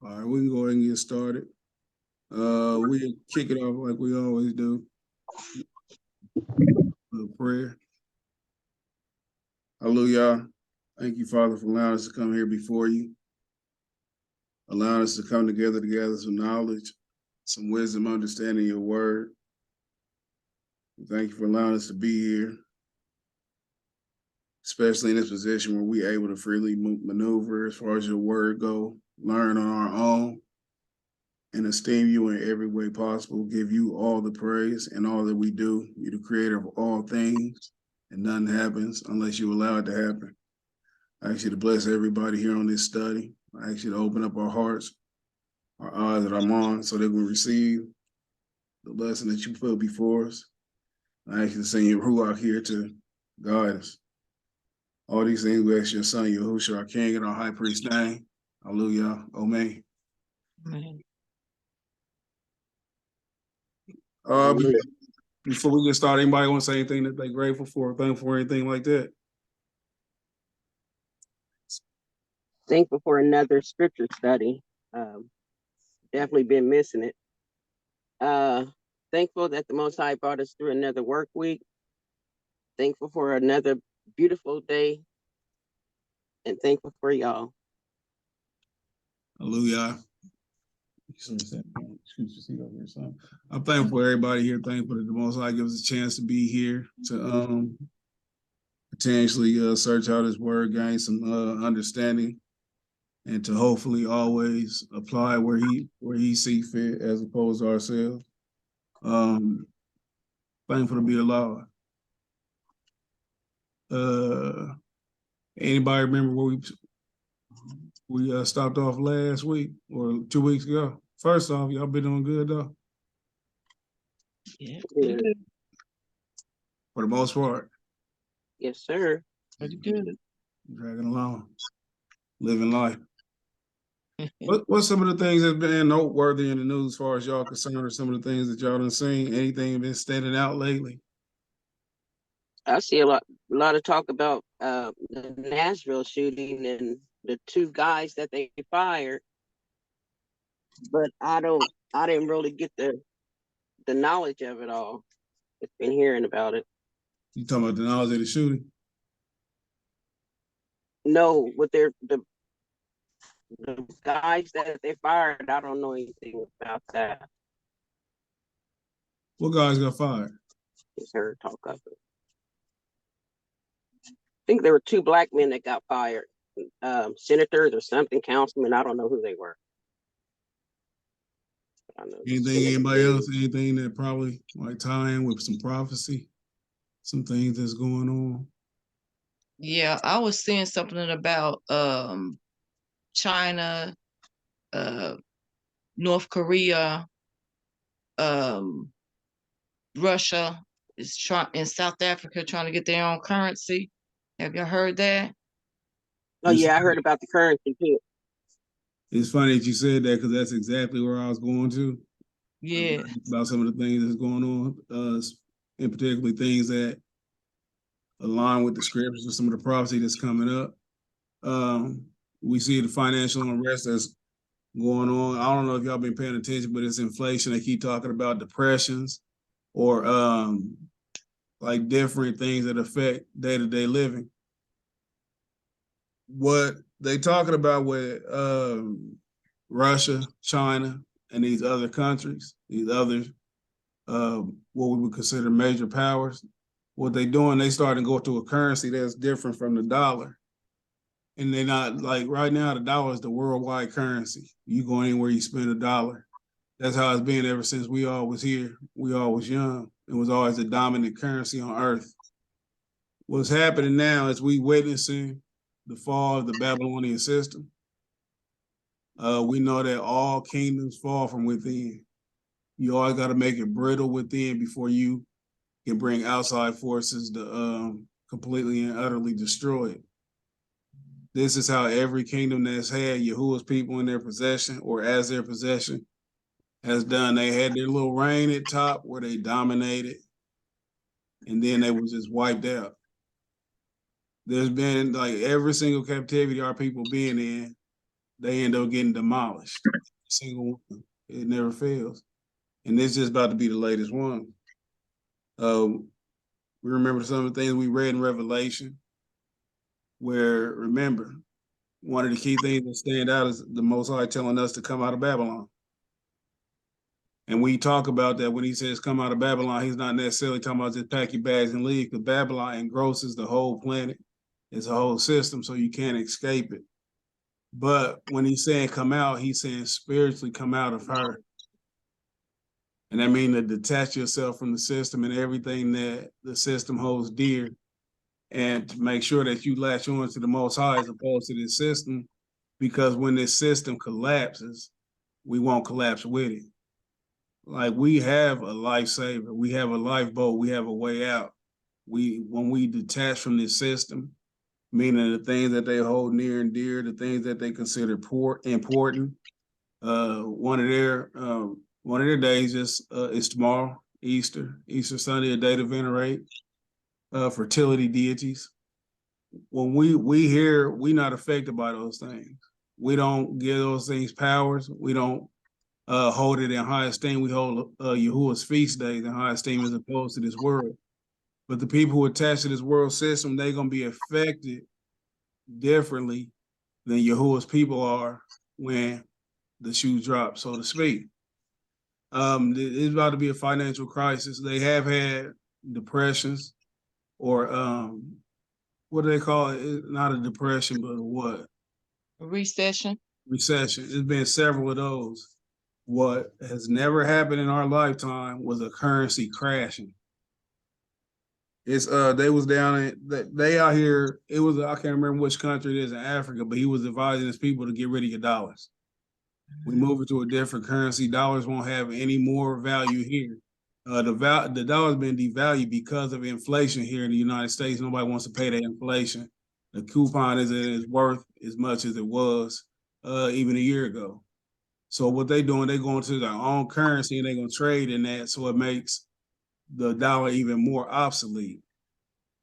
All right, we can go ahead and get started. We kick it off like we always do. With a prayer. Hallelujah. Thank you, Father, for allowing us to come here before you. Allowing us to come together to gather some knowledge, some wisdom, understanding your word. Thank you for allowing us to be here, especially in this position where we're able to freely maneuver as far as your word go, learn on our own, and esteem you in every way possible, give you all the praise and all that we do. You're the creator of all things, and nothing happens unless you allow it to happen. I ask you to bless everybody here on this study. I ask you to open up our hearts, our eyes, and our minds so that we receive the lesson that you put before us. I ask you to send your Ruach here to guide us. All these things we ask your son, Yahushua, our King and our High Priest name. Hallelujah. Amen. Amen. Before we get started, anybody want to say anything that they're grateful for, thankful for, anything like that? Thankful for another scripture study. Definitely been missing it. Thankful that the Most High brought us through another work week. Thankful for another beautiful day. And thankful for y'all. Hallelujah. I'm thankful for everybody here. Thankful that the Most High gives us a chance to be here to potentially search out His Word, gain some understanding, and to hopefully always apply where He see fit, as opposed to ourselves. Thankful to be alive. Anybody remember where we stopped off last week or 2 weeks ago? First off, y'all been doing good though? Yeah. For the most part. Yes, sir. Pretty good. Dragging along, living life. What's some of the things that's been noteworthy in the news as far as y'all concerned, or some of the things that y'all done seen? Anything been standing out lately? I see a lot of talk about the Nashville shooting and the 2 guys that they fired, but I didn't really get the knowledge of it all. Just been hearing about it. You talking about the knowledge of the shooting? No, what the guys that they fired, I don't know anything about that. What guys got fired? Just heard talk of it. I think there were 2 black men that got fired, senators or something, councilmen. I don't know who they were. Anybody else? Anything that probably might tie in with some prophecy, some things that's going on? Yeah, I was seeing something about China, North Korea, Russia is in South Africa trying to get their own currency. Have you heard that? Oh yeah, I heard about the currency too. It's funny that you said that because that's exactly where I was going to. Yeah. About some of the things that's going on, and particularly things that align with the scriptures and some of the prophecy that's coming up. We see the financial unrest that's going on. I don't know if y'all been paying attention, but it's inflation. They keep talking about depressions or like different things that affect day-to-day living. What they talking about with Russia, China, and these other countries, these other what we would consider major powers, what they doing, they starting to go to a currency that's different from the dollar. And they're not, like right now, the dollar is the worldwide currency. You go anywhere, you spend $1. That's how it's been ever since we all was here. We all was young. It was always the dominant currency on earth. What's happening now is we witnessing the fall of the Babylonian system. We know that all kingdoms fall from within. You always got to make it brittle within before you can bring outside forces to completely and utterly destroy it. This is how every kingdom that's had Yahuwah's people in their possession or as their possession has done. They had their little reign at top where they dominated, and then they was just wiped out. There's been like every single captivity our people been in, they end up getting demolished. Single one, it never fails, and this is about to be the latest one. We remember some of the things we read in Revelation, where remember one of the key things that stand out is the Most High telling us to come out of Babylon. And we talk about that when he says come out of Babylon, he's not necessarily talking about just pack your bags and leave, because Babylon engrosses the whole planet. It's a whole system, so you can't escape it. But when he's saying come out, he's saying spiritually come out of her. And that means to detach yourself from the system and everything that the system holds dear, and to make sure that you latch on to the Most High as opposed to this system, because when this system collapses, we won't collapse with it. Like, we have a lifesaver, we have a lifeboat, we have a way out. When we detach from this system, meaning the things that they hold near and dear, the things that they consider important, one of their days is tomorrow, Easter Sunday, a day to venerate fertility deities. When we hear, we're not affected by those things. We don't give those things powers. We don't hold it in high esteem. We hold Yahuwah's feast days in high esteem as opposed to this world. But the people who attach to this world system, they're going to be affected differently than Yahuwah's people are when the shoe drops, so to speak. It's about to be a financial crisis. They have had depressions, or what do they call it? Not a depression, but a what? A recession. Recession. There's been several of those. What has never happened in our lifetime was a currency crashing. It's they was down in they out here. It was, I can't remember which country it is in Africa, but he was advising his people to get rid of your dollars. We move it to a different currency. Dollars won't have any more value here. The dollar's been devalued because of inflation here in the United States. Nobody wants to pay that inflation. The coupon isn't worth as much as it was even a year ago. So what they doing, they going to their own currency and they're gonna trade in that, so it makes the dollar even more obsolete.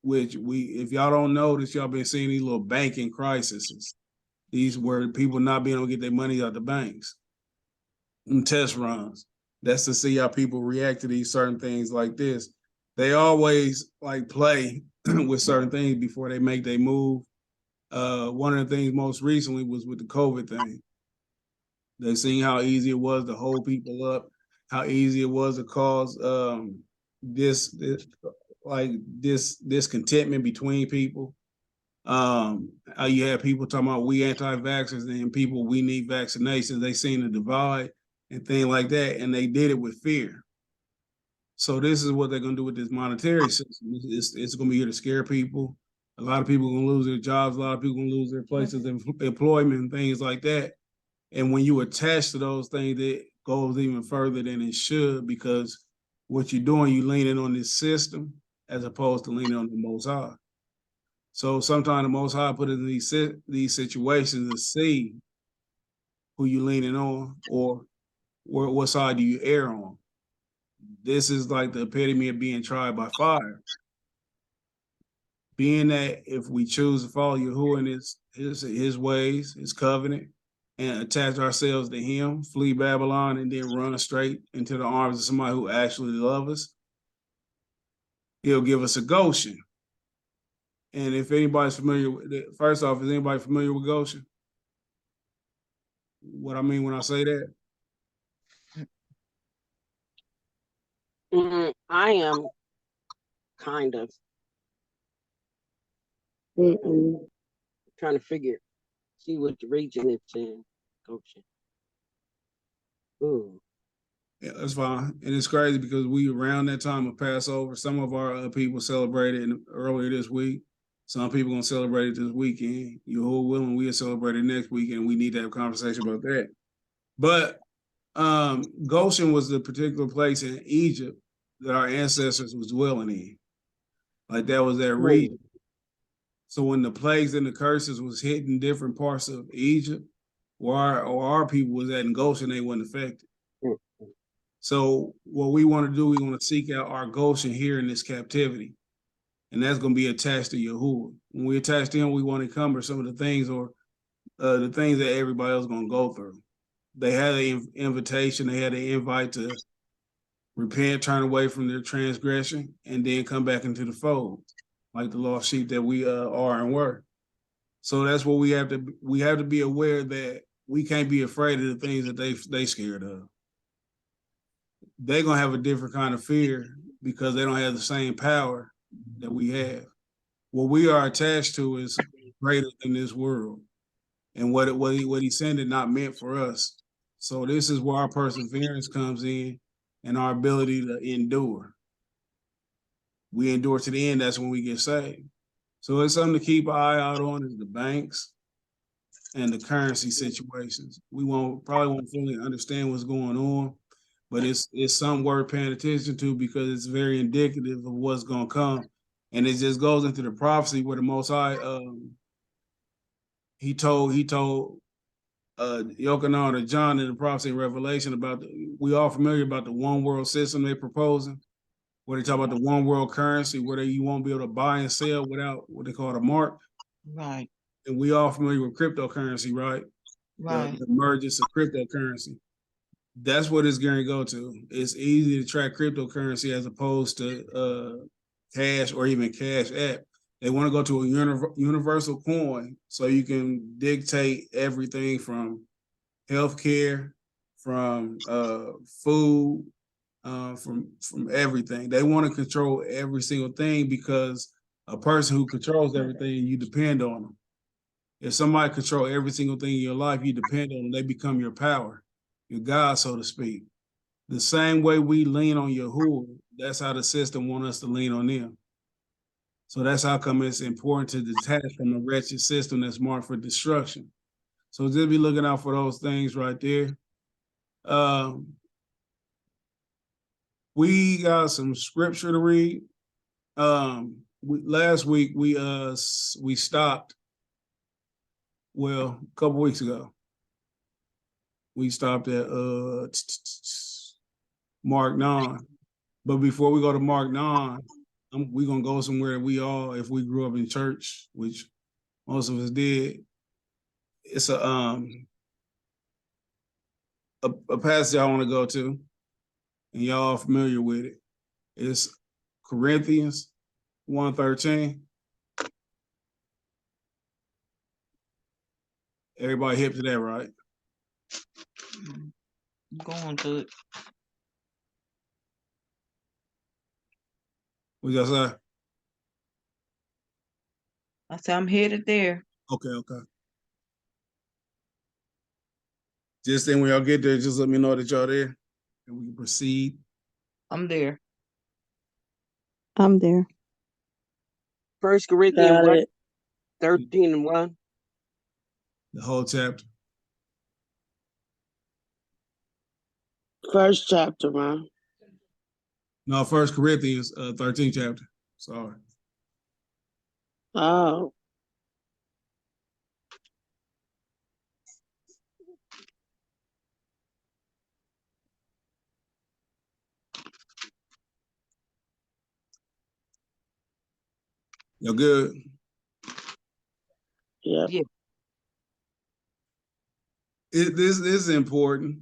Which if y'all don't notice, y'all been seeing these little banking crises. These where people not being able to get their money out the banks. And test runs. That's to see how people react to these certain things like this. They always like play with certain things before they make their move. One of the things most recently was with the COVID thing. They seen how easy it was to hold people up, how easy it was to cause discontentment between people. How you have people talking about we anti-vaxxers and people we need vaccinations. They seen the divide and things like that, and they did it with fear. So this is what they're gonna do with this monetary system. It's gonna be here to scare people. A lot of people are gonna lose their jobs. A lot of people are gonna lose their places of employment and things like that. And when you attach to those things, it goes even further than it should, because what you're doing, you leaning on this system as opposed to leaning on the Most High. So sometimes the Most High put in these situations to see who you leaning on, or what side do you err on. This is like the epitome of being tried by fire. Being that if we choose to follow Yahuwah and his ways, his covenant, and attach ourselves to him, flee Babylon, and then run straight into the arms of somebody who actually loves us, he'll give us a Goshen. And if anybody's familiar with it, first off, is anybody familiar with Goshen? What I mean when I say that? I am kind of trying to see what the region it's in. Goshen. Ooh. Yeah, that's fine. And it's crazy because we around that time of Passover. Some of our people celebrated earlier this week. Some people gonna celebrate it this weekend. Yahuwah willing, we'll celebrate it next weekend. We need to have a conversation about that. But Goshen was the particular place in Egypt that our ancestors was dwelling in. Like that was their region. So when the plagues and the curses was hitting different parts of Egypt, or our people was at in Goshen, they wasn't affected. So what we want to do, we want to seek out our Goshen here in this captivity. And that's going to be attached to Yahuwah. When we attach to him, we want to encumber some of the things or the things that everybody else gonna go through. They had an invitation, they had an invite to repent, turn away from their transgression, and then come back into the fold, like the lost sheep that we are and were. So that's what we have to be aware that we can't be afraid of the things that they scared of. They're gonna have a different kind of fear because they don't have the same power that we have. What we are attached to is greater than this world, and what he sent it not meant for us. So this is where our perseverance comes in, and our ability to endure. We endure to the end. That's when we get saved. So it's something to keep an eye out on is the banks and the currency situations. We probably won't fully understand what's going on, but it's something worth paying attention to because it's very indicative of what's going to come. And it just goes into the prophecy where the Most High, he told Yochanan or John in the prophecy in Revelation about we all familiar about the one world system they're proposing, where they talk about the one world currency, where you won't be able to buy and sell without what they call a mark. Right. And we all familiar with cryptocurrency, right? Right. The emergence of cryptocurrency. That's what it's going to go to. It's easy to track cryptocurrency as opposed to cash or even Cash App. They want to go to a universal coin so you can dictate everything from healthcare, from food, from everything. They want to control every single thing because a person who controls everything, you depend on them. If somebody control every single thing in your life, you depend on them. They become your power, your God, so to speak. The same way we lean on Yahuwah, that's how the system want us to lean on them. So that's how come it's important to detach from a wretched system that's marked for destruction. So just be looking out for those things right there. We got some scripture to read. Last week we stopped. Well, a couple weeks ago, we stopped at Mark 9. But before we go to Mark 9, we're gonna go somewhere we all, if we grew up in church, which most of us did. It's a passage I want to go to, and y'all are familiar with it. It's Corinthians 1:13. Everybody hip to that, right? I'm going to it. What y'all say? I said I'm headed there. Okay. Just then when y'all get there, just let me know that y'all there, and we can proceed. I'm there. I'm there. 1 Corinthians 13:1. The whole chapter. First chapter, man. No, 1 Corinthians 13 chapter. Sorry. Oh. Y'all good? Yep. Yeah. This is important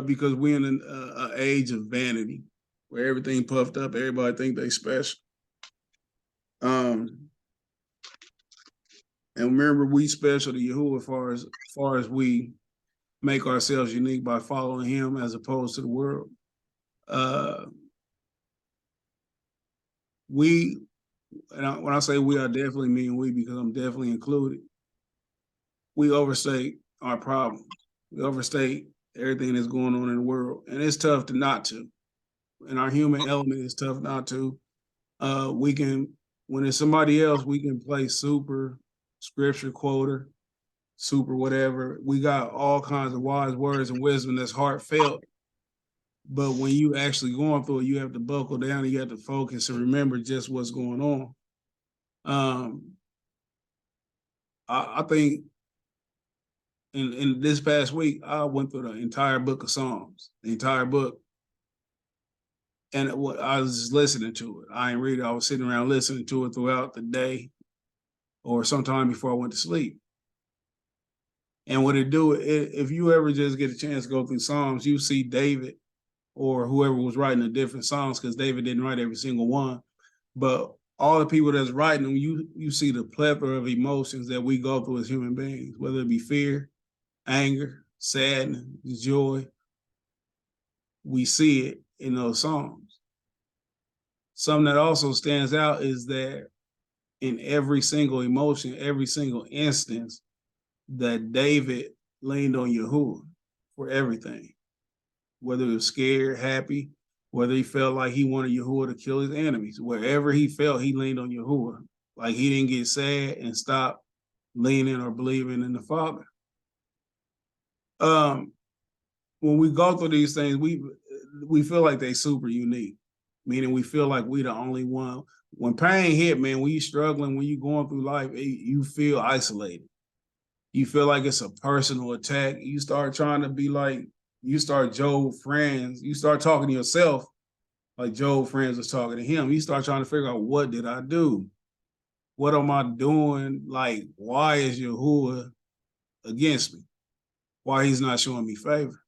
because we're in an age of vanity where everything puffed up, everybody think they special. And remember, we special to Yahuwah as far as we make ourselves unique by following him as opposed to the world. When I say we, I definitely mean we because I'm definitely included. We overstate our problem. We overstate everything that's going on in the world, and it's tough to not to. In our human element, it's tough not to. We can, when it's somebody else, we can play super scripture quoter, super whatever. We got all kinds of wise words and wisdom that's heartfelt. But when you actually going through it, you have to buckle down and you have to focus and remember just what's going on. I think in this past week, I went through the entire book of Psalms, the entire book. And I was just listening to it. I didn't read it. I was sitting around listening to it throughout the day or sometime before I went to sleep. And what it do, if you ever just get a chance to go through Psalms, you see David or whoever was writing the different songs, because David didn't write every single one. But all the people that's writing them, you see the plethora of emotions that we go through as human beings, whether it be fear, anger, sadness, joy. We see it in those songs. Something that also stands out is that in every single emotion, every single instance, that David leaned on Yahuwah for everything, whether he was scared, happy, whether he felt like he wanted Yahuwah to kill his enemies. Wherever he felt, he leaned on Yahuwah. Like he didn't get sad and stop leaning or believing in the Father. When we go through these things, we feel like they super unique, meaning we feel like we the only one. When pain hit, man, when you struggling, when you going through life, you feel isolated. You feel like it's a personal attack. You start trying to be like, you start Job Friends. You start talking to yourself like Job Friends was talking to him. You start trying to figure out, what did I do? What am I doing? Like, why is Yahuwah against me? Why he's not showing me favor?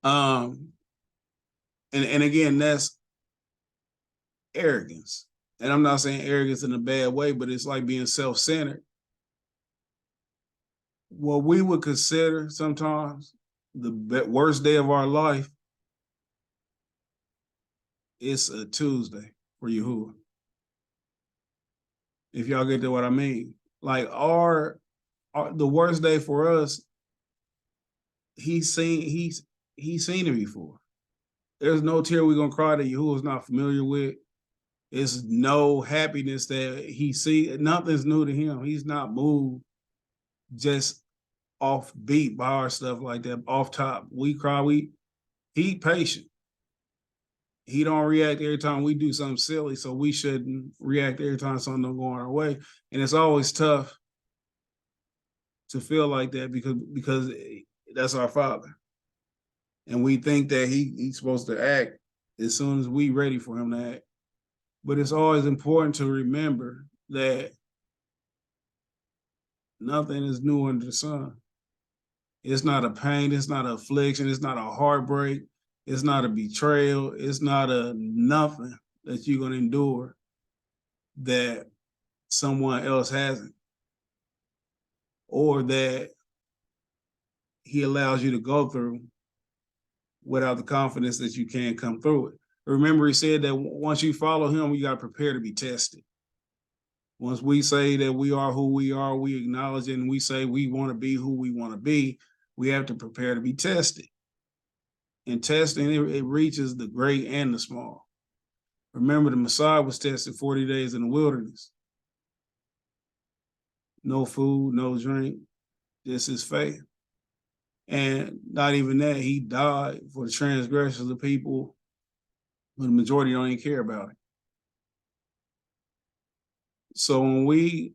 And again, that's arrogance. And I'm not saying arrogance in a bad way, but it's like being self-centered. What we would consider sometimes the worst day of our life, it's a Tuesday for Yahuwah. If y'all get to what I mean. Like the worst day for us, he's seen it before. There's no tear we're gonna cry that Yahuwah's not familiar with. It's no happiness that he see. Nothing's new to him. He's not moved just off beat by our stuff like that, off top. We cry, he patient. He don't react every time we do something silly, so we shouldn't react every time something don't go our way. And it's always tough to feel like that because that's our Father. And we think that he's supposed to act as soon as we ready for him to act. But it's always important to remember that nothing is new under the sun. It's not a pain, it's not an affliction, it's not a heartbreak, it's not a betrayal, it's not a nothing that you're gonna endure that someone else hasn't, or that he allows you to go through without the confidence that you can come through it. Remember, he said that once you follow him, you got to prepare to be tested. Once we say that we are who we are, we acknowledge it, and we say we want to be who we want to be, we have to prepare to be tested. And testing, it reaches the great and the small. Remember, the Messiah was tested 40 days in the wilderness. No food, no drink, just his faith. And not even that, he died for the transgressions of the people, but the majority don't even care about it. So when we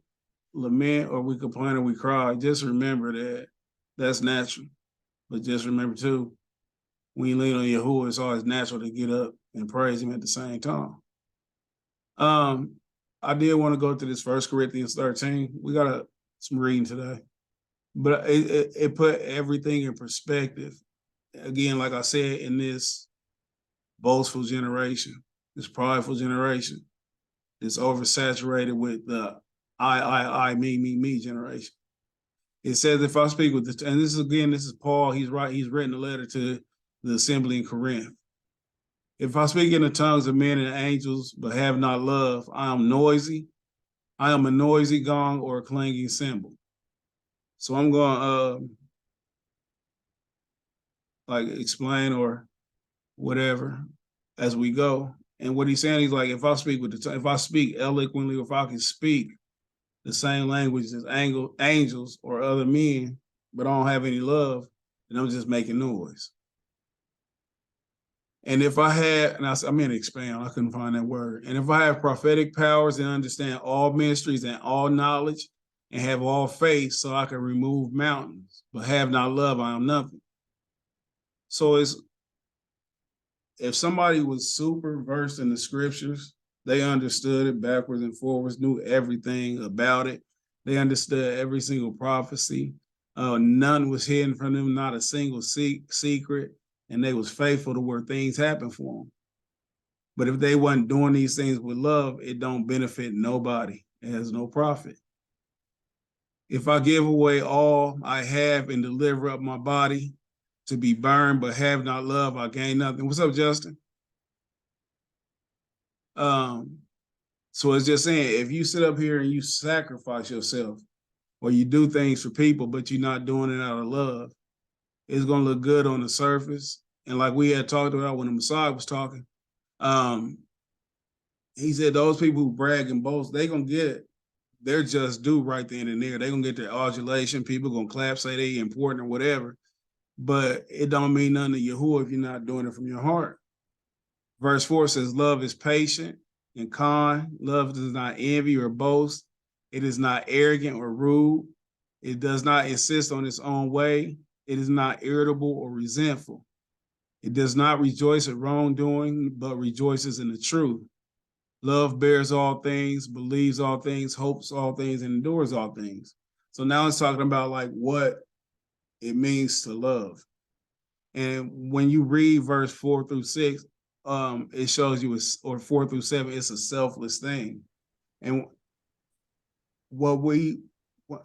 lament or we complain or we cry, just remember that that's natural. But just remember too, when you lean on Yahuwah, it's always natural to get up and praise him at the same time. I did want to go to this 1 Corinthians 13. We got some reading today, but it put everything in perspective. Again, like I said, in this boastful generation, this prideful generation, this oversaturated with the I, me generation. It says, if I speak with this, and this is Paul, he's written a letter to the assembly in Corinth. If I speak in the tongues of men and angels, but have not love, I am noisy. I am a noisy gong or a clanging cymbal. So I'm going to explain or whatever as we go. And what he's saying, he's like, if I speak eloquently, or if I can speak the same language as angels or other men, but I don't have any love, then I'm just making noise. And if I had, and I meant expand, I couldn't find that word. And if I have prophetic powers and understand all mysteries and all knowledge and have all faith so I can remove mountains, but have not love, I am nothing. So if somebody was super versed in the scriptures, they understood it backwards and forwards, knew everything about it. They understood every single prophecy. None was hidden from them, not a single secret, and they was faithful to where things happen for them. But if they wasn't doing these things with love, it don't benefit nobody. It has no profit. If I give away all I have and deliver up my body to be burned, but have not love, I gain nothing. What's up, Justin? So it's just saying, if you sit up here and you sacrifice yourself, or you do things for people, but you're not doing it out of love, it's gonna look good on the surface. And like we had talked about when the Messiah was talking, he said those people who brag and boast, they gonna get their just due right then and there. They gonna get their adulation. People gonna clap, say they important or whatever. But it don't mean nothing to Yahuwah if you're not doing it from your heart. Verse 4 says, love is patient and kind. Love does not envy or boast. It is not arrogant or rude. It does not insist on its own way. It is not irritable or resentful. It does not rejoice at wrongdoing, but rejoices in the truth. Love bears all things, believes all things, hopes all things, and endures all things. So now it's talking about like what it means to love. And when you read verse 4 through 6, it shows you, or 4 through 7, it's a selfless thing. And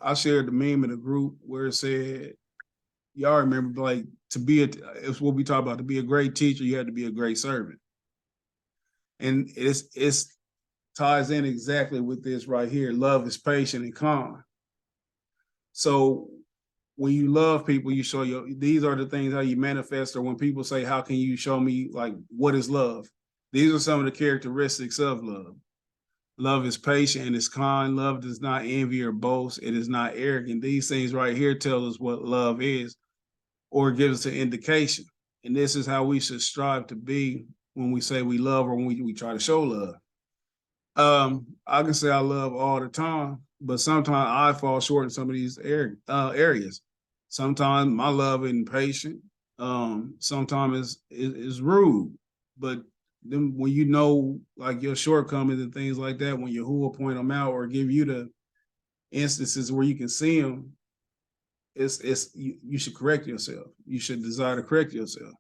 I shared the meme in the group where it said, y'all remember, like, it's what we talk about, to be a great teacher, you have to be a great servant. And it's ties in exactly with this right here. Love is patient and calm. So when you love people, you show these are the things how you manifest, or when people say, how can you show me, like, what is love? These are some of the characteristics of love. Love is patient and is kind. Love does not envy or boast. It is not arrogant. These things right here tell us what love is, or give us an indication. And this is how we should strive to be when we say we love, or when we try to show love. I can say I love all the time, but sometimes I fall short in some of these areas. Sometimes my love isn't patient. Sometimes it's rude. But then when you know, like, your shortcomings and things like that, when Yahuwah point them out or give you the instances where you can see them, you should correct yourself. You should desire to correct yourself.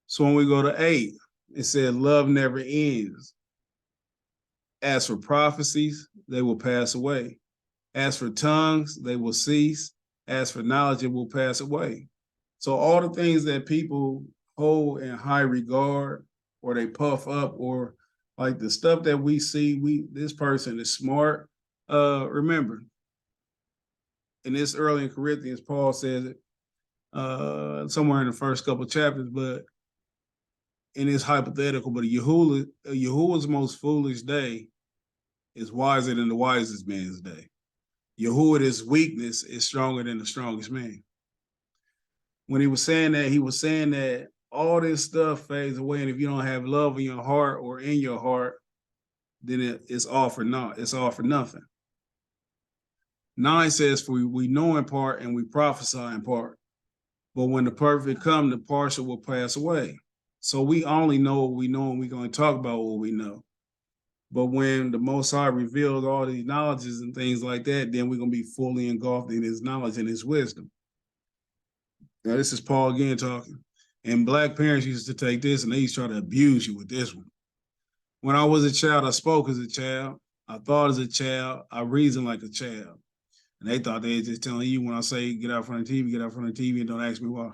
So when we go to 8, it said love never ends. As for prophecies, they will pass away. As for tongues, they will cease. As for knowledge, it will pass away. So all the things that people hold in high regard, or they puff up, or like the stuff that we see, this person is smart. Remember, in this early in Corinthians, Paul says it somewhere in the first couple of chapters, but in his hypothetical, but Yahuwah's most foolish day is wiser than the wisest man's day. Yahuwah's weakness is stronger than the strongest man. When he was saying that all this stuff fades away, and if you don't have love in your heart or in your heart, then it's all for naught. It's all for nothing. 9 says, for we know in part and we prophesy in part, but when the perfect come, the partial will pass away. So we only know what we know, and we're going to talk about what we know. But when the Most High reveals all these knowledges and things like that, then we're going to be fully engulfed in his knowledge and his wisdom. Now, this is Paul again talking. And black parents used to take this and they used to try to abuse you with this one. When I was a child, I spoke as a child. I thought as a child. I reasoned like a child. And they thought they were just telling you, when I say get out front of the TV, get out front of the TV, and don't ask me why.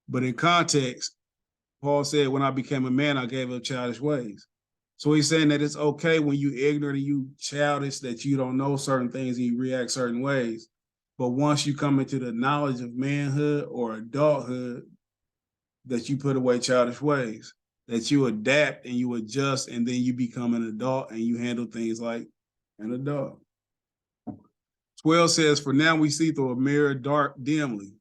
But in context, Paul said, when I became a man, I gave up childish ways. So he's saying that it's okay when you ignorant and you childish, that you don't know certain things and you react certain ways. But once you come into the knowledge of manhood or adulthood, that you put away childish ways, that you adapt and you adjust, and then you become an adult and you handle things like an adult. 12 says, for now we see through a mirror dimly,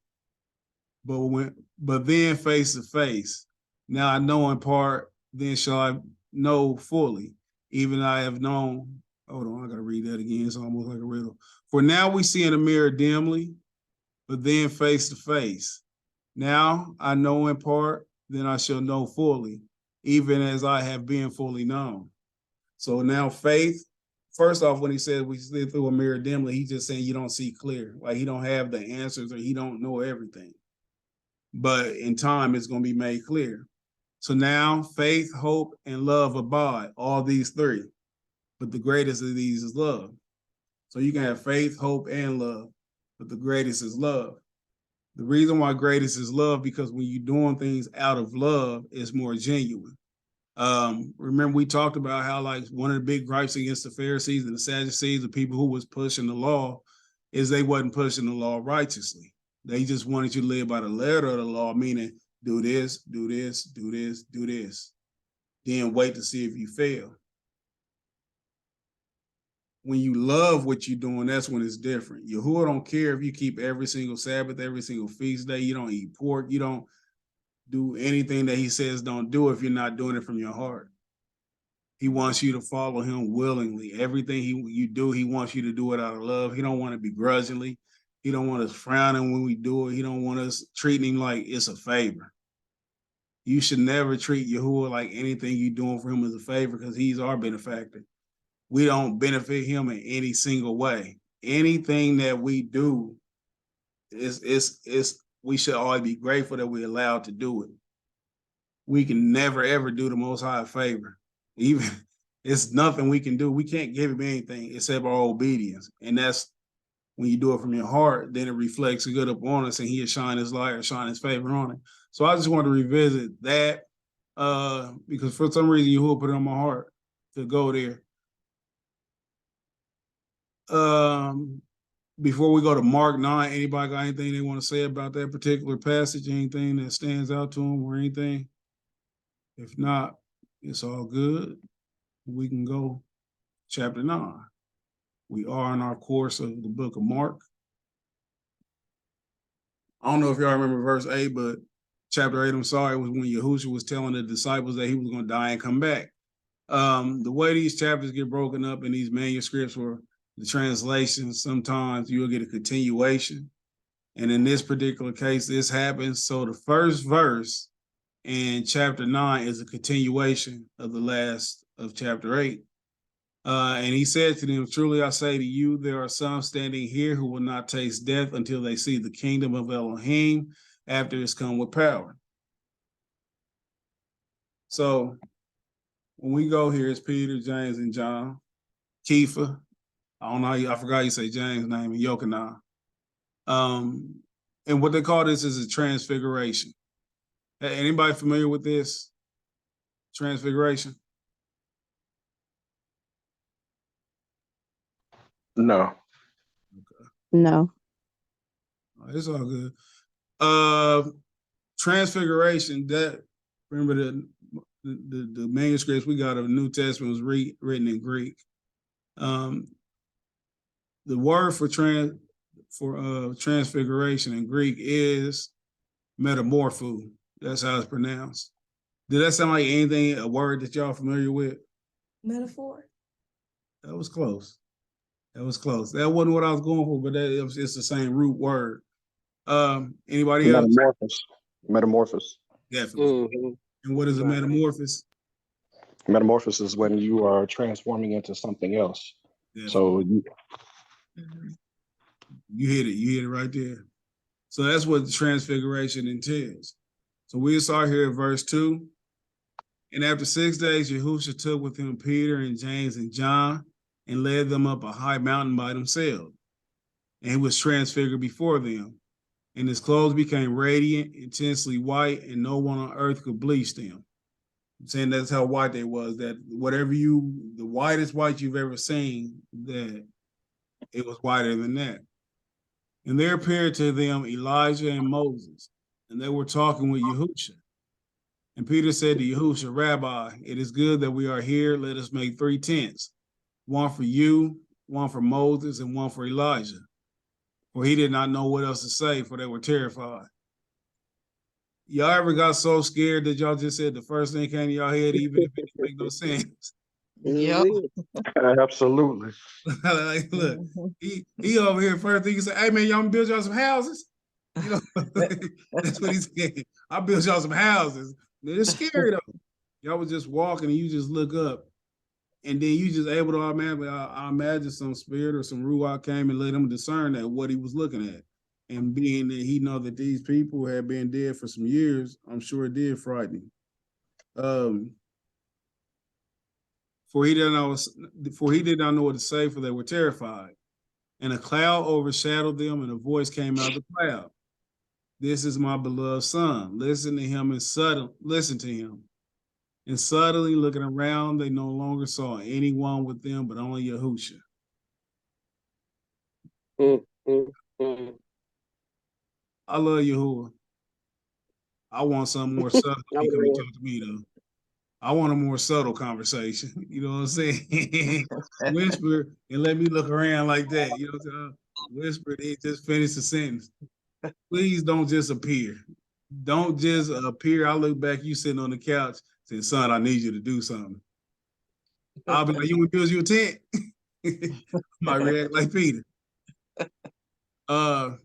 but then face to face. Now I know in part, then shall I know fully, even I have known. Hold on, I gotta read that again. It's almost like a riddle. For now we see in a mirror dimly, but then face to face. Now I know in part, then I shall know fully, even as I have been fully known. So now faith first off, when he said we see through a mirror dimly, he's just saying you don't see clear. Like he don't have the answers or he don't know everything. But in time, it's going to be made clear. So now faith, hope, and love abide, all these three. But the greatest of these is love. So you can have faith, hope, and love, but the greatest is love. The reason why greatest is love, because when you're doing things out of love, it's more genuine. Remember we talked about how like one of the big gripes against the Pharisees and the Sadducees, the people who was pushing the law, is they wasn't pushing the law righteously. They just wanted you to live by the letter of the law, meaning do this, do this, do this, do this. Then wait to see if you fail. When you love what you're doing, that's when it's different. Yahuwah don't care if you keep every single Sabbath, every single feast day, you don't eat pork, you don't do anything that he says don't do if you're not doing it from your heart. He wants you to follow him willingly. Everything you do, he wants you to do it out of love. He don't want to begrudgingly. He don't want us frowning when we do it. He don't want us treating him like it's a favor. You should never treat Yahuwah like anything you're doing for him is a favor because he's our benefactor. We don't benefit him in any single way. Anything that we do is we should always be grateful that we're allowed to do it. We can never ever do the Most High a favor. Even it's nothing we can do. We can't give him anything except our obedience. And that's when you do it from your heart, then it reflects good upon us and he'll shine his light or shine his favor on it. So I just want to revisit that because for some reason Yahuwah put it on my heart to go there. Before we go to Mark 9, anybody got anything they want to say about that particular passage? Anything that stands out to them or anything? If not, it's all good. We can go chapter 9. We are in our course of the book of Mark. I don't know if y'all remember verse 8, but chapter 8, I'm sorry, was when Yahushua was telling the disciples that he was going to die and come back. The way these chapters get broken up in these manuscripts were the translations, sometimes you'll get a continuation. And in this particular case, this happens. So the first verse in chapter 9 is a continuation of the last of chapter 8. And he said to them, truly I say to you, there are some standing here who will not taste death until they see the kingdom of Elohim after it's come with power. So when we go here, it's Peter, James, and John, Kepha. I don't know, I forgot you say James' name, and Yochanan. And what they call this is a transfiguration. Anybody familiar with this? Transfiguration? No. No. It's all good. Transfiguration, that remember the manuscripts we got of the New Testament was written in Greek. The word for transfiguration in Greek is metamorpho. That's how it's pronounced. Did that sound like anything, a word that y'all familiar with? Metaphor. That was close. That was close. That wasn't what I was going for, but it's the same root word. Anybody else? Metamorphosis. Definitely. Mm-hmm. And what is a metamorphosis? Metamorphosis is when you are transforming into something else. Definitely. So you hit it right there. So that's what the transfiguration entails. So we start here at verse 2. And after 6 days, Yahushua took with him Peter and James and John and led them up a high mountain by themselves. And he was transfigured before them. And his clothes became radiant, intensely white, and no one on earth could bleach them. I'm saying that's how white they was, that whatever the whitest white you've ever seen, that it was whiter than that. And there appeared to them Elijah and Moses, and they were talking with Yahushua. And Peter said to Yahushua, Rabbi, it is good that we are here. Let us make 3 tents, one for you, one for Moses, and one for Elijah. For he did not know what else to say, for they were terrified. Y'all ever got so scared that y'all just said the first thing came to y'all head, even if it didn't make no sense? Yep. absolutely. Like, look, he over here first thing he said, hey man, y'all build y'all some houses. You know, that's what he said. I built y'all some houses. It's scary though. Y'all was just walking and you just look up And then you just able to automatically, I imagine some spirit or some ruach came and let him discern that what he was looking at. And being that he know that these people had been dead for some years, I'm sure it did frighten him. For he did not know what to say, for they were terrified. And a cloud overshadowed them, and a voice came out of the cloud. This is my beloved son. Listen to him and listen to him. And suddenly looking around, they no longer saw anyone with them, but only Yahusha. Mm, mm, mm. I love Yahuwah. I want something more subtle. He come and talk to me though. I want a more subtle conversation. You know what I'm saying? Whisper and let me look around like that. You know what I'm saying? Whisper, they just finish the sentence. Please don't just appear. Don't just appear. I look back, you sitting on the couch, saying, son, I need you to do something. I'll be like, you want to build you a tent? Might react like Peter.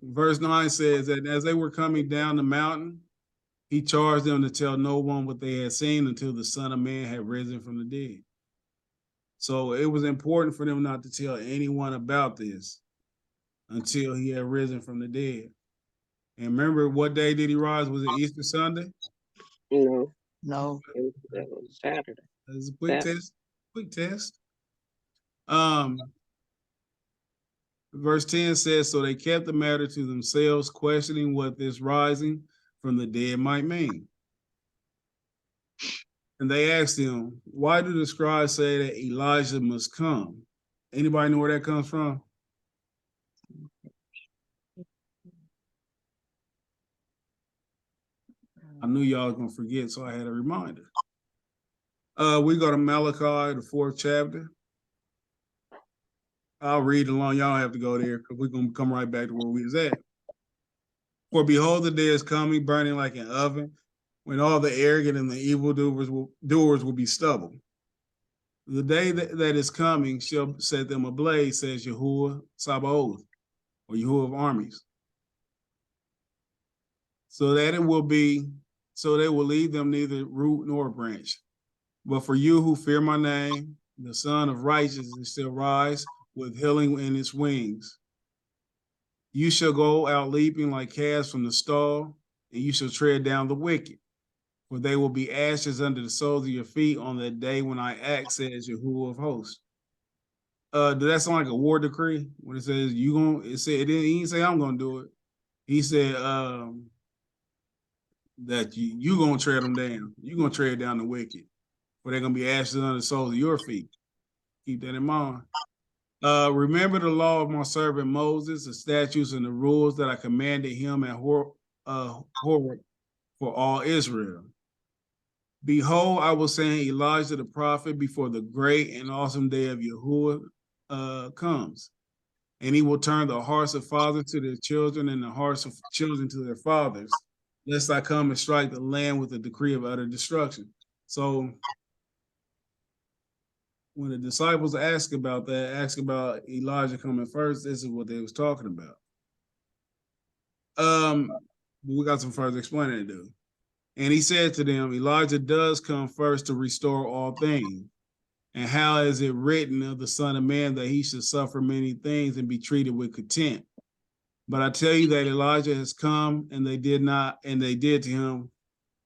Verse 9 says that as they were coming down the mountain, he charged them to tell no one what they had seen until the Son of Man had risen from the dead. So it was important for them not to tell anyone about this until he had risen from the dead. And remember, what day did he rise? Was it Easter Sunday? No, No. that was Saturday. That was a quick test. Quick test. Verse 10 says, so they kept the matter to themselves, questioning what this rising from the dead might mean. And they asked him, why do the scribes say that Elijah must come? Anybody know where that comes from? I knew y'all was gonna forget, so I had a reminder. We go to Malachi, the 4th chapter. I'll read along. Y'all don't have to go there because we're gonna come right back to where we was at. For behold, the day is coming, burning like an oven, when all the arrogant and the evil doers will be stubble. The day that is coming shall set them ablaze, says Yahuwah Sabaoth, or Yahuwah of armies. So they will leave them neither root nor branch. But for you who fear my name, the Son of Righteousness shall rise with healing in its wings. You shall go out leaping like calves from the stall, and you shall tread down the wicked. For they will be ashes under the soles of your feet on that day when I act, says Yahuwah of hosts. Does that sound like a war decree? When it says he didn't say I'm gonna do it. He said that you gonna tread them down. You're gonna tread down the wicked. For they're gonna be ashes under the soles of your feet. Keep that in mind. Remember the law of my servant Moses, the statutes and the rules that I commanded him at Horeb for all Israel. Behold, I will send Elijah the prophet before the great and awesome day of Yahuwah comes. And he will turn the hearts of fathers to their children and the hearts of children to their fathers, lest I come and strike the land with a decree of utter destruction. So when the disciples ask about Elijah coming first, this is what they was talking about. We got some further explaining to do. And he said to them, Elijah does come first to restore all things. And how is it written of the Son of Man that he should suffer many things and be treated with contempt? But I tell you that Elijah has come, and they did to him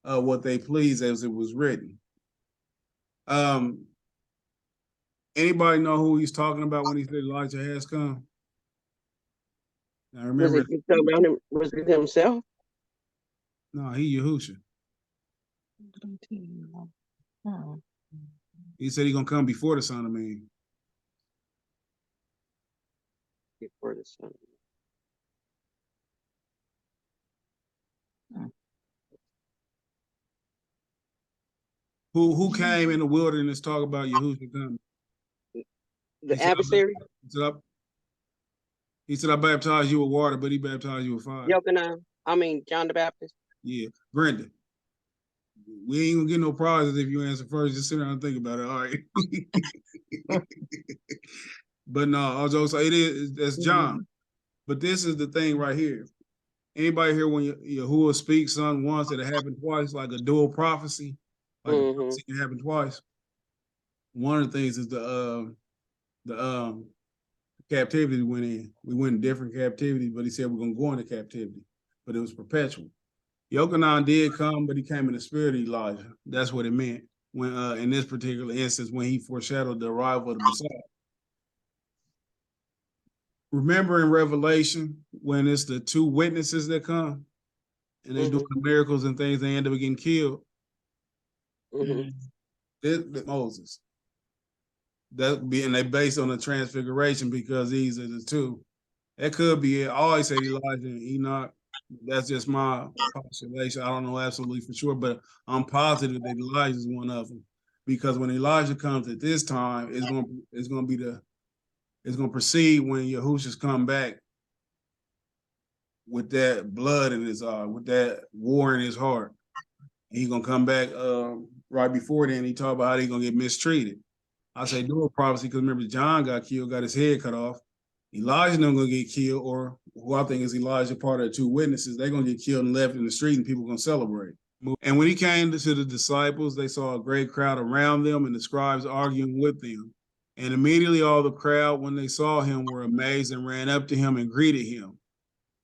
what they pleased, as it was written. Anybody know who he's talking about when he said Elijah has come? I remember. Was it himself? No, he Yahusha. He said he's gonna come before the Son of Man. Before the Son of Man. Who came in the wilderness talk about Yahusha coming? The adversary? He said, I baptize you with water, but he baptized you with fire. John the Baptist. Yeah, Brenda. We ain't gonna get no prizes if you answer first. Just sit down and think about it. All right. But no, also that's John. But this is the thing right here. Anybody here when Yahuwah speaks on once, it happened twice, like a dual prophecy? Like a prophecy can happen twice. one of the things is the captivity we went in. We went in different captivities, but he said we're gonna go into captivity, but it was perpetual. Yochanan did come, but he came in the spirit of Elijah. That's what it meant when in this particular instance when he foreshadowed the arrival of the Messiah. Remember in Revelation when it's the two witnesses that come and they doing the miracles and things, they end up getting killed. Mhm. Moses. That being they based on the transfiguration because these are the two. That could be it. I always say Elijah and Enoch. That's just my postulation. I don't know absolutely for sure, but I'm positive that Elijah is one of them. Because when Elijah comes at this time, it's gonna proceed when Yahushua's come back with that blood in his eye, with that war in his heart. And he's gonna come back right before then. He talked about how he's gonna get mistreated. I say dual prophecy because remember John got killed, got his head cut off. Elijah not gonna get killed, or who I think is Elijah, part of the two witnesses, they're gonna get killed and left in the street, and people gonna celebrate. And when he came to the disciples, they saw a great crowd around them, and the scribes arguing with them. And immediately all the crowd, when they saw him, were amazed and ran up to him and greeted him.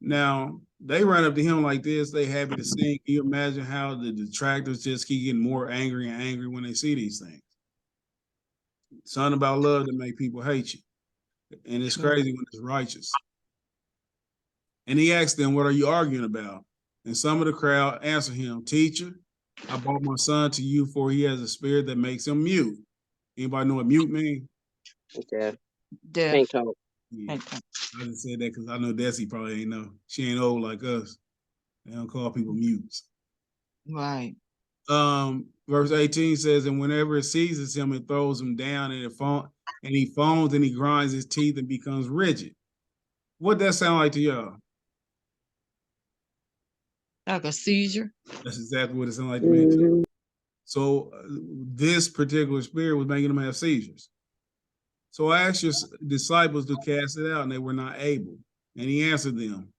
Now they run up to him like this, they happy to see him. Can you imagine how the detractors just keep getting more angry and angry when they see these things? Something about love to make people hate you. And it's crazy when it's righteous. And he asked them, what are you arguing about? And some of the crowd answered him, teacher, I brought my son to you for he has a spirit that makes him mute. Anybody know what mute means? Okay. Death. Can't talk. Yeah. I just said that because I know Desi probably ain't know. She ain't old like us. They don't call people mutes. Right. Verse 18 says, and whenever it seizes him, it throws him down and he foams and he grinds his teeth and becomes rigid. What that sound like to y'all? Like a seizure. That's exactly what it sounded like to me too. Mhm. So this particular spirit was making them have seizures. So I asked your disciples to cast it out, and they were not able. And he answered them,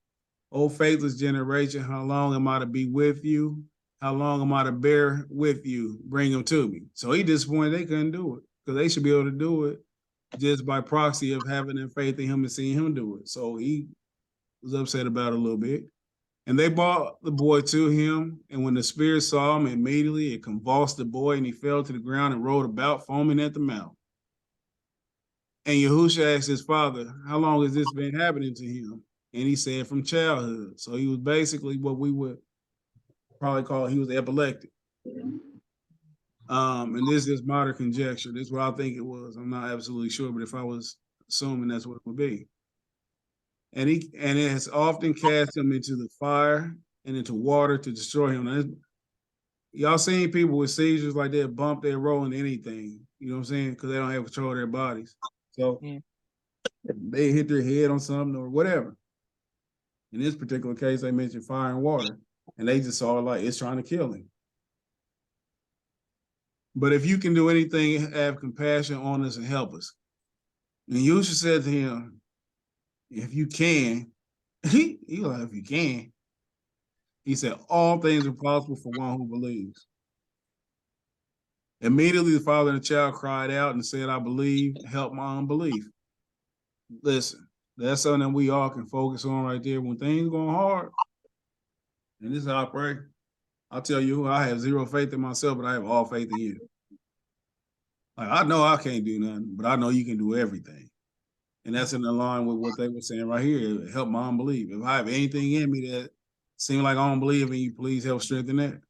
O faithless generation, how long am I to be with you? How long am I to bear with you? Bring them to me. So he disappointed they couldn't do it, because they should be able to do it just by proxy of having their faith in him and seeing him do it. So he was upset about it a little bit. And they brought the boy to him, and when the spirit saw him, immediately it convulsed the boy, and he fell to the ground and rolled about, foaming at the mouth. And Yahusha asked his father, how long has this been happening to him? And he said from childhood. So he was basically what we would probably call, he was epileptic. And this is modern conjecture. This is what I think it was. I'm not absolutely sure, but if I was assuming that's what it would be. And it has often cast him into the fire and into water to destroy him. Now, y'all seen people with seizures like that bump their roll into anything, you know what I'm saying? Because they don't have control of their bodies. So they hit their head on something or whatever. In this particular case, they mentioned fire and water, and they just saw it like it's trying to kill him. But if you can do anything, have compassion on us and help us. And Yusha said to him, if you can, he like, if you can, he said, all things are possible for one who believes. Immediately, the father and the child cried out and said, I believe, help my unbelief. Listen, that's something that we all can focus on right there. When things going hard, and this is how I pray, I'll tell you, I have zero faith in myself, but I have all faith in you. Like, I know I can't do nothing, but I know you can do everything. And that's in line with what they were saying right here, help my unbelief. If I have anything in me that seems like I don't believe in you, please help strengthen that.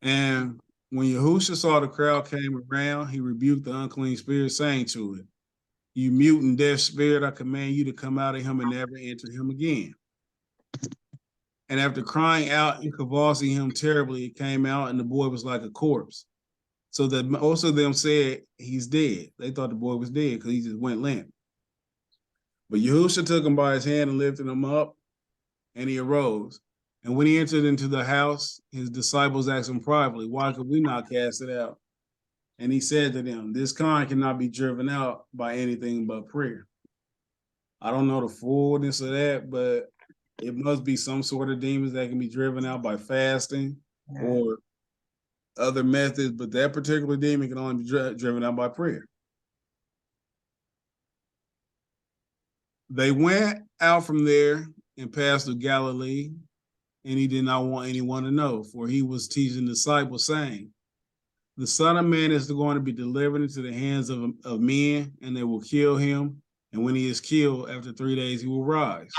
And when Yahusha saw the crowd came around, he rebuked the unclean spirit, saying to it, you mute and deaf spirit, I command you to come out of him and never enter him again. And after crying out and convulsing him terribly, it came out and the boy was like a corpse. So that most of them said he's dead. They thought the boy was dead because he just went limp. But Yahusha took him by his hand and lifted him up, and he arose. And when he entered into the house, his disciples asked him privately, why could we not cast it out? And he said to them, this kind cannot be driven out by anything but prayer. I don't know the fullness of that, but it must be some sort of demons that can be driven out by fasting or other methods, but that particular demon can only be driven out by prayer. They went out from there and passed through Galilee, and he did not want anyone to know, for he was teaching the disciples, saying, the Son of Man is going to be delivered into the hands of men, and they will kill him. And when he is killed, after 3 days, he will rise.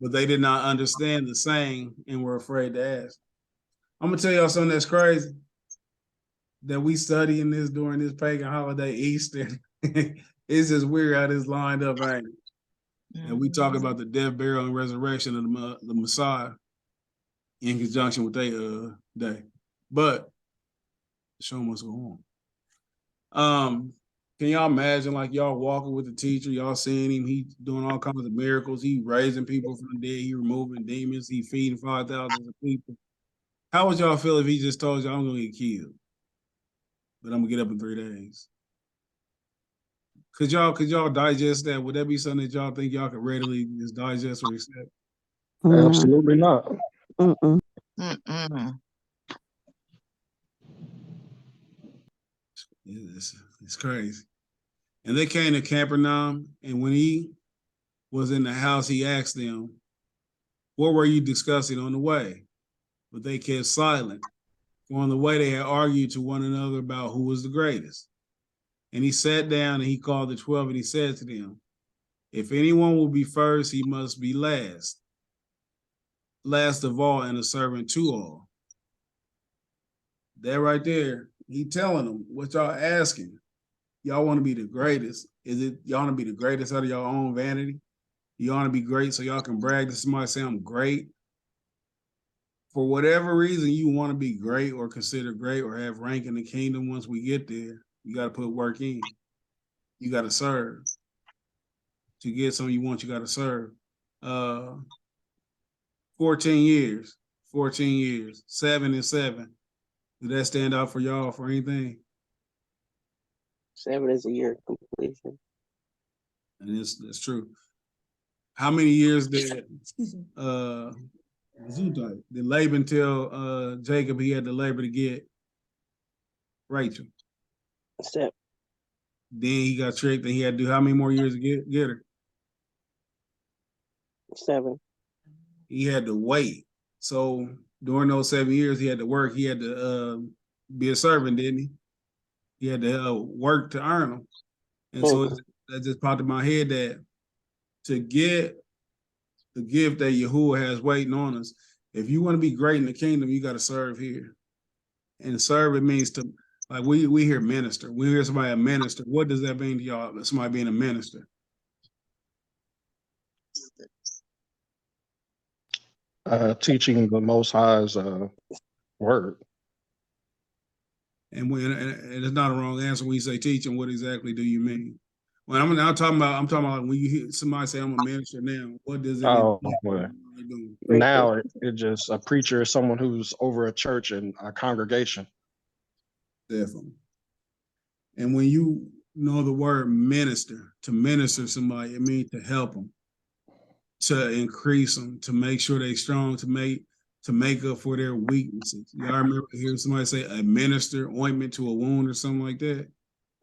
But they did not understand the saying and were afraid to ask. I'm going to tell y'all something that's crazy, that we studying this during this pagan holiday, Easter. It's just weird how this lined up, ain't it? And we talk about the death, burial, and resurrection of the Messiah in conjunction with their day. But the show must go on. Can y'all imagine, like, y'all walking with the teacher, y'all seeing him, he doing all kinds of miracles, he raising people from the dead, he removing demons, he feeding 5,000 people. How would y'all feel if he just told y'all, I'm gonna get killed, but I'm gonna get up in 3 days? Could y'all digest that? Would that be something that y'all think y'all could readily just digest or accept? No. Absolutely not. Mm-mm. It's crazy. And they came to Capernaum, and when he was in the house, he asked them, what were you discussing on the way? But they kept silent. For on the way, they had argued to one another about who was the greatest. And he sat down and he called the 12 and he said to them, if anyone will be first, he must be last of all and a servant to all. That right there, he telling them what y'all asking. Y'all want to be the greatest. Is it y'all want to be the greatest out of your own vanity? You want to be great so y'all can brag to somebody, say I'm great? For whatever reason you want to be great or consider great or have rank in the kingdom, once we get there, you got to put work in. You got to serve. To get something you want, you got to serve. 14 years, 7 and 7. Did that stand out for y'all for anything? 7 is a year completion. And it's true. How many years did Laban tell Jacob he had to labor to get Rachel? Step. Then he got tricked and he had to do how many more years to get her? 7. He had to wait. So during those 7 years, he had to work. He had to be a servant, didn't he? He had to work to earn them. And so that just popped in my head that to get the gift that Yahuwah has waiting on us, if you want to be great in the kingdom, you got to serve here. And serve, it means to, like we hear minister. We hear somebody a minister. What does that mean to y'all, somebody being a minister? Teaching the Most High's word. And it's not a wrong answer when you say teaching. What exactly do you mean? When I'm talking about like when you hear somebody say I'm a minister now, what does it well, now it just a preacher is someone who's over a church and a congregation. Definitely. And when you know the word minister, to minister somebody, it means to help them, to increase them, to make sure they're strong, to make up for their weaknesses. Y'all remember hearing somebody say administer ointment to a wound or something like that?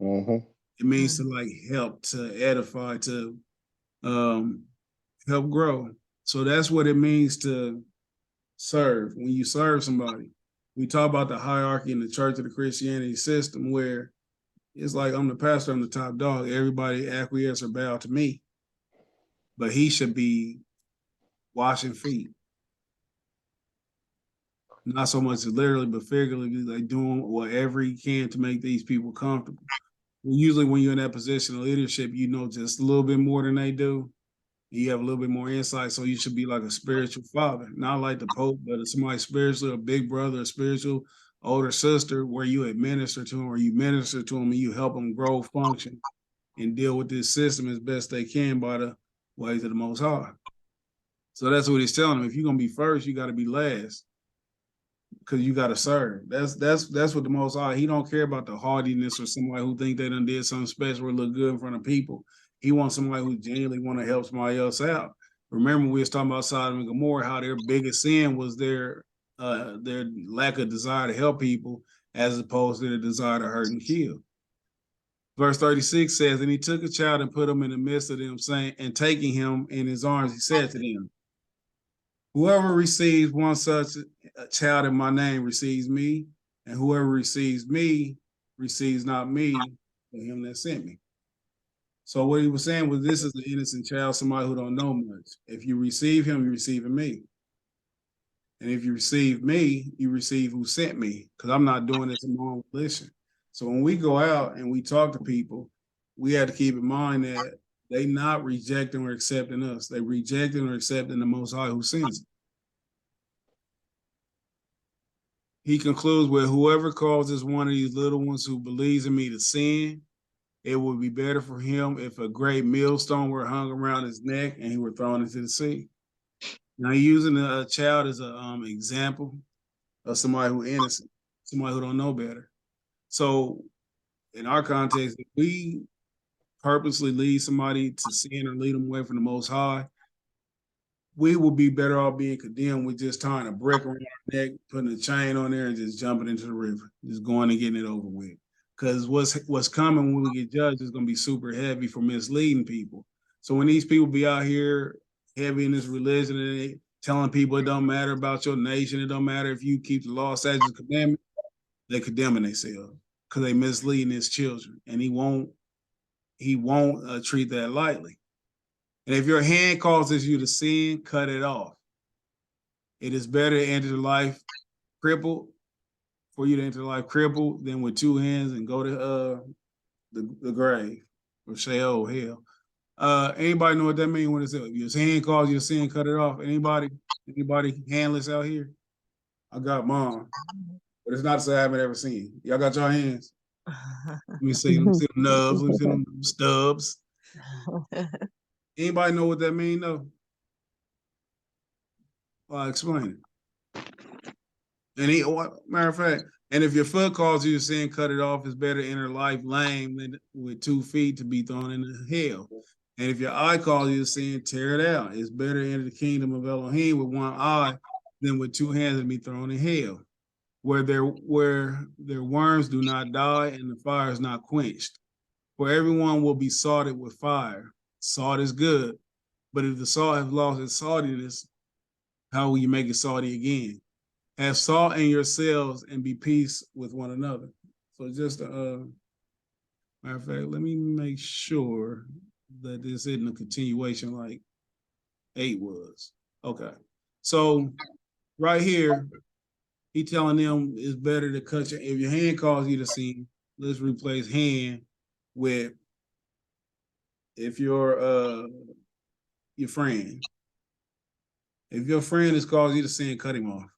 Mm-hmm. It means to like help, to edify, to help grow. So that's what it means to serve. When you serve somebody, we talk about the hierarchy in the church of the Christianity system where it's like I'm the pastor, I'm the top dog. Everybody acquiesce or bow to me. But he should be washing feet. Not so much literally, but figuratively, like doing whatever he can to make these people comfortable. Usually when you're in that position of leadership, you know just a little bit more than they do. You have a little bit more insight, so you should be like a spiritual father, not like the Pope, but somebody spiritual, a big brother, a spiritual older sister, where you administer to them, or you minister to them and you help them grow, function, and deal with this system as best they can by the ways of the Most High. So that's what he's telling them. If you're gonna be first, you got to be last, because you got to serve. That's what the Most High. He don't care about the hardiness or somebody who think they done did something special or look good in front of people. He wants somebody who genuinely want to help somebody else out. Remember, we was talking about Sodom and Gomorrah, how their biggest sin was their lack of desire to help people, as opposed to the desire to hurt and kill. Verse 36 says, and he took a child and put him in the midst of them, saying, and taking him in his arms, he said to them, whoever receives one such a child in my name receives me, and whoever receives me receives not me, but him that sent me. So what he was saying was, this is an innocent child, somebody who don't know much. If you receive him, you're receiving me. And if you receive me, you receive who sent me, because I'm not doing this in my own volition. So when we go out and we talk to people, we have to keep in mind that they not rejecting or accepting us. They rejecting or accepting the Most High who sends them. He concludes with, whoever causes one of these little ones who believes in me to sin, it would be better for him if a great millstone were hung around his neck and he were thrown into the sea. Now, using a child as an example of somebody who innocent, somebody who don't know better. So in our context, if we purposely lead somebody to sin or lead them away from the Most High, we will be better off being condemned with just tying a brick around our neck, putting a chain on there, and just jumping into the river, just going and getting it over with. Because what's coming when we get judged is going to be super heavy for misleading people. So when these people be out here heavy in this religion and they telling people it don't matter about your nation, it don't matter if you keep the law, statutes, and commandments, they condemning themselves because they misleading his children, and he won't treat that lightly. And if your hand causes you to sin, cut it off. It is better to enter life crippled, for you to enter life crippled, than with two hands and go to the grave or Sheol, hell. Anybody know what that means when it's if your hand causes you to sin, cut it off? Anybody handless out here? I got mine, but it's not to say I haven't ever seen. Y'all got your hands? Let me see them nubs, let me see them stubs. Anybody know what that means though? Well, explain it. And matter of fact, and if your foot causes you to sin, cut it off. It's better to enter life lame than with 2 feet to be thrown into hell. And if your eye causes you to sin, tear it out. It's better to enter the kingdom of Elohim with 1 eye than with 2 hands and be thrown in hell, where their worms do not die and the fire is not quenched. For everyone will be salted with fire. Salt is good, but if the salt has lost its saltiness, how will you make it salty again? Have salt in yourselves and be peace with one another. So just matter of fact, let me make sure that this isn't a continuation like 8 was. Okay. So right here, he telling them it's better to cut if your hand causes you to sin, let's replace hand with if your friend. If your friend is causing you to sin, cut him off.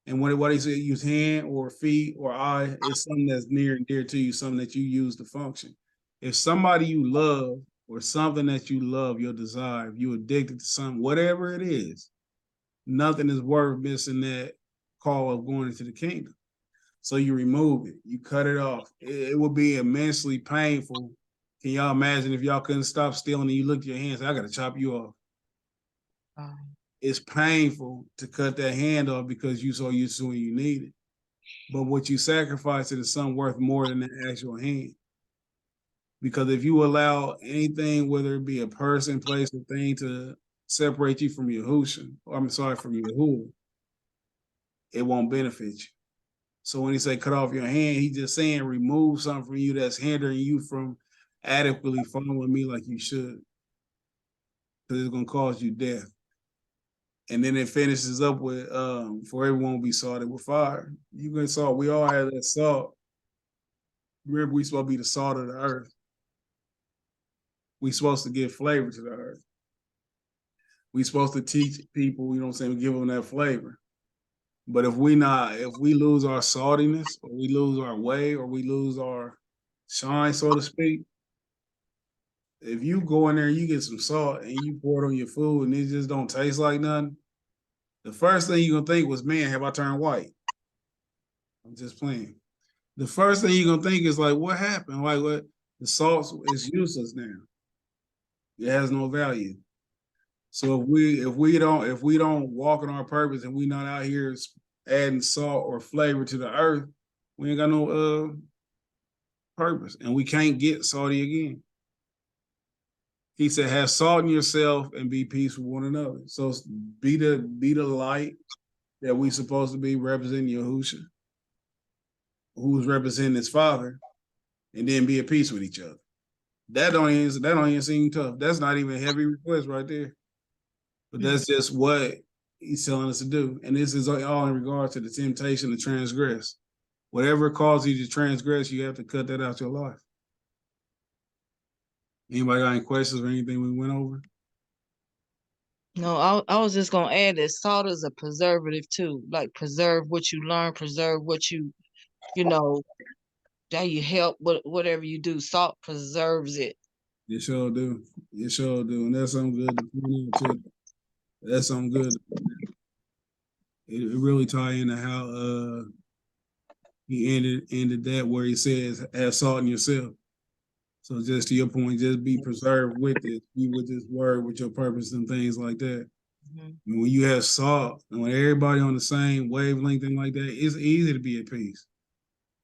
And what he said, use hand or feet or eye, is something that's near and dear to you, something that you use to function. If somebody you love or something that you love, your desire, if you're addicted to something, whatever it is, nothing is worth missing that call of going into the kingdom. So you remove it, you cut it off. It will be immensely painful. Can y'all imagine if y'all couldn't stop stealing and you look at your hands, I got to chop you off. It's painful to cut that hand off because you so used to when you need it. But what you sacrifice is something worth more than the actual hand. Because if you allow anything, whether it be a person, place, or thing, to separate you from Yahushua, from Yahuwah, it won't benefit you. So when he say cut off your hand, he's just saying remove something from you that's hindering you from adequately following me like you should. Because it's going to cause you death. And then it finishes up with, for everyone will be salted with fire. You get salt. We all have that salt. Remember, we're supposed to be the salt of the earth. We're supposed to give flavor to the earth. We're supposed to teach people, you know what I'm saying, we give them that flavor. But if we lose our saltiness, or we lose our way, or we lose our shine, so to speak, if you go in there and you get some salt and you pour it on your food and it just don't taste like nothing, the first thing you're gonna think was, man, have I turned white? I'm just playing. The first thing you're gonna think is like, what happened? Like, what? The salt is useless now. It has no value. So if we don't walk in our purpose and we not out here adding salt or flavor to the earth, we ain't got no purpose, and we can't get salty again. He said, have salt in yourself and be peace with one another. So be the light that we supposed to be representing Yahusha, who's representing his father, and then be at peace with each other. That don't even seem tough. That's not even a heavy request right there. But that's just what he's telling us to do. And this is all in regard to the temptation to transgress. Whatever causes you to transgress, you have to cut that out your life. Anybody got any questions or anything we went over? No, I was just gonna add that salt is a preservative too. Like preserve what you learn, preserve what you know, that you help whatever you do. Salt preserves it. You sure do. You sure do. And that's something good to point out too. That's something good. It really tie into how he ended that where he says, have salt in yourself. So just to your point, just be preserved with it, be with this word, with your purpose and things like that. Mm-hmm. And when you have salt, and when everybody on the same wavelength and like that, it's easy to be at peace.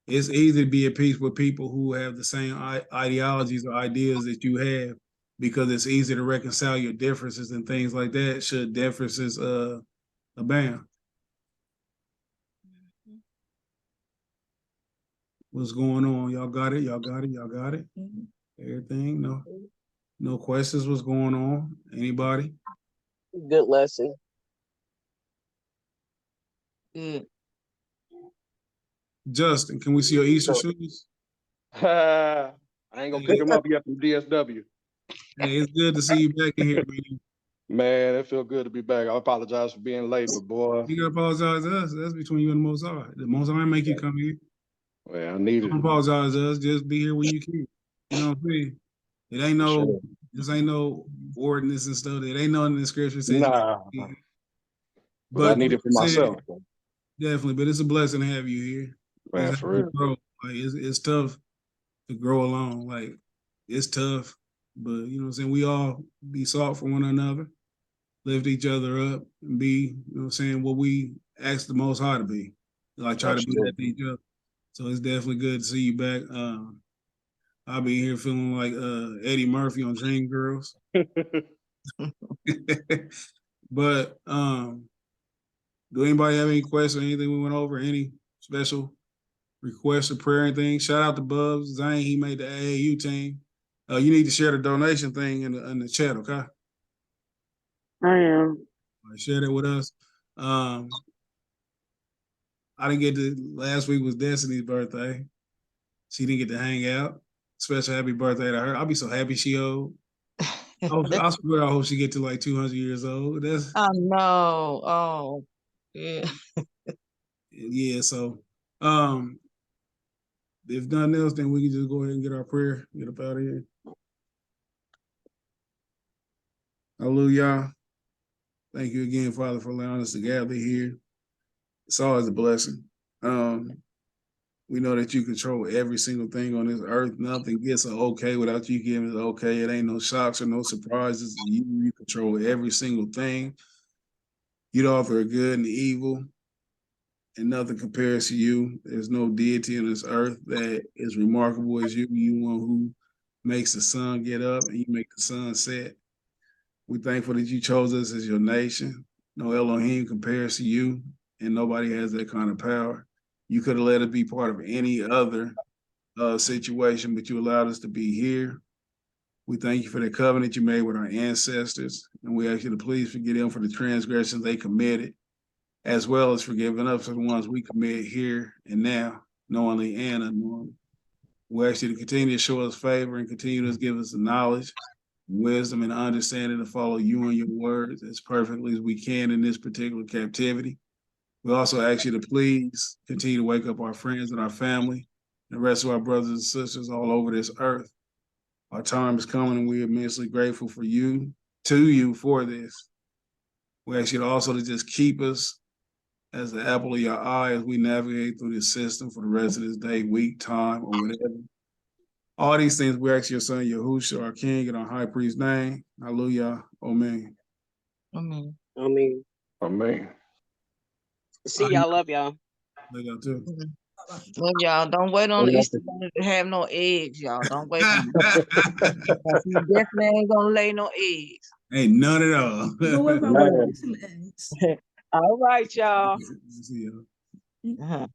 It's easy to be at peace with people who have the same ideologies or ideas that you have, because it's easy to reconcile your differences and things like that, should differences abound. What's going on? Y'all got it? Y'all got it? Y'all got it? Everything? No questions? What's going on? Anybody? Good lesson. Good. Justin, can we see your Easter shoes? I ain't gonna pick him up yet from DSW. Hey, it's good to see you back in here, man. Man, it feel good to be back. I apologize for being late, but boy, You gotta apologize to us. That's between you and the Most High. The Most High make you come here. well, I needed Don't it. apologize to us. Just be here when you can. You know what I'm saying? It ain't no, this ain't no ordinance and stuff. It ain't nothing in the scripture says. Nah, but I But need it for myself. definitely, but it's a blessing to have you here. Man, It's for real. grow. Like it's tough to grow along. Like it's tough, but you know what I'm saying? We all be salt for one another, lift each other up, and be, you know what I'm saying, what we ask the Most High to be. Like try to be that to each other. So it's definitely good to see you back. I'll be here feeling like Eddie Murphy on Dream Girls. But do anybody have any questions or anything we went over? Any special requests or prayer, anything? Shout out to Bubs Zane. He made the AAU team. You need to share the donation thing in the chat, okay? I am. Share that with us. I didn't get to, last week was Destiny's birthday. She didn't get to hang out. Special happy birthday to her. I'll be so happy she old. I swear I hope she get to like 200 years old. That's I know. Oh, yeah. yeah, so if nothing else, then we can just go ahead and get our prayer, get up out of here. Hallelujah. Thank you again, Father, for allowing us to gather here. It's always a blessing. We know that you control every single thing on this earth. Nothing gets an okay without you giving it okay. It ain't no shocks or no surprises. You control every single thing. You the author of good and evil, and nothing compares to you. There's no deity on this earth that is remarkable as you. You one who makes the sun get up and you make the sun set. We're thankful that you chose us as your nation. No Elohim compares to you, and nobody has that kind of power. You could have let us be part of any other situation, but you allowed us to be here. We thank you for the covenant you made with our ancestors, and we ask you to please forgive them for the transgressions they committed, as well as forgiving us for the ones we commit here and now, knowingly and unknowingly. We ask you to continue to show us favor and continue to give us the knowledge, wisdom, and understanding to follow you and your words as perfectly as we can in this particular captivity. We also ask you to please continue to wake up our friends and our family, and the rest of our brothers and sisters all over this earth. Our time is coming, and we're immensely grateful for you, to you for this. We ask you to also to just keep us as the apple of your eye as we navigate through this system for the rest of this day, week, time, or whatever. All these things we ask your son, Yahusha, our King, in our high priest's name. Hallelujah. Amen. Amen. I mean, Amen. see y'all. Love y'all. Love y'all too. Mhm. Well, y'all don't wait on We the have Easter bunny to have no eggs, y'all. Don't wait on it. 'Cause he definitely ain't gonna lay no eggs. Ain't none at all. But what if I Man. want some eggs? All right, y'all. See y'all. Uh-huh.